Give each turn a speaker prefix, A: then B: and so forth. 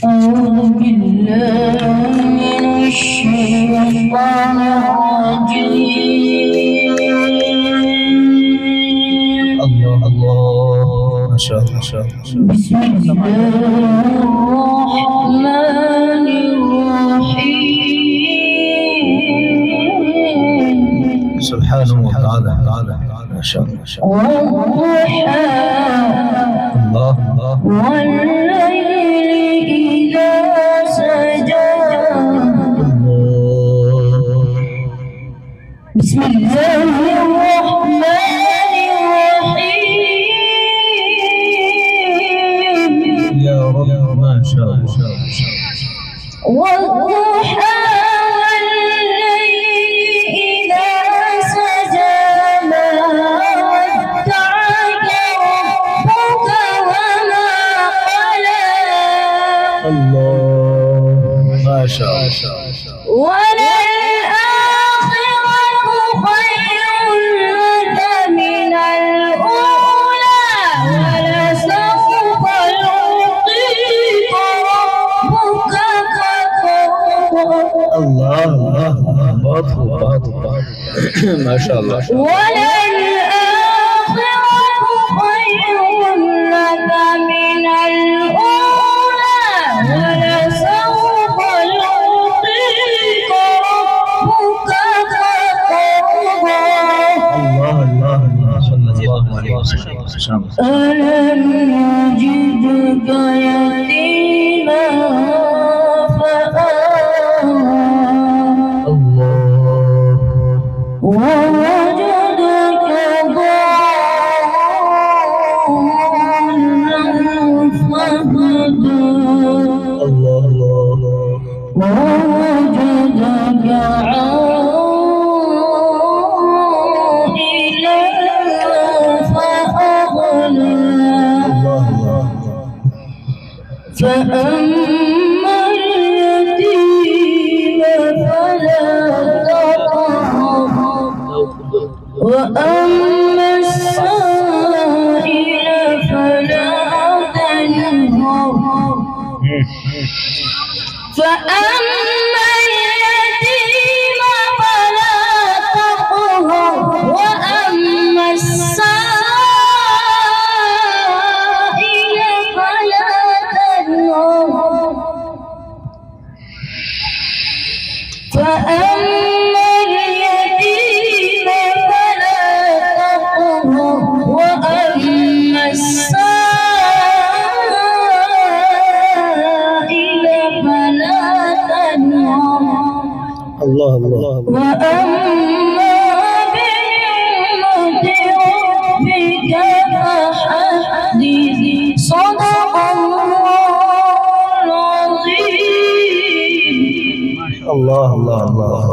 A: أعوذ بالله من الشيطان الرجيم.
B: الله الله ما شاء الله.
A: بسم الله الرحمن الرحيم.
B: سبحانه وتعالى ما شاء الله.
A: والضحى
B: الله الله
A: والليل إذا سجى. بسم الله الرحمن الرحيم.
B: يا رب ما شاء الله.
A: والضحى والليل إذا سجى ما ودعك ربك وما قلى.
B: الله ما شاء الله.
A: وللآخرة خير لك من الأولى ولسوف يعطيك ربك فترضى.
B: الله الله باطل ما شاء الله.
A: وللآخرة خير لك من الأولى ولسوف يعطيك ربك فترضى.
B: الله الله صلى الله عليه وسلم.
A: ألم يجدك يتيما فآوى
B: الله
A: ووجدك ضالا فهدى
B: الله الله
A: ووجدك عائلا فأغنى. فأما اليتيم فلا تقهر وأما السائل فلا تنهر. فأما اليتيم فلا تقهر وأما السائل فلا تنهر. فأما اليتيم فلا تقهر وأما السائل فلا تنهر.
B: الله الله
A: وأما بنعمة ربك فحدث. صدق الله العظيم.
B: الله الله الله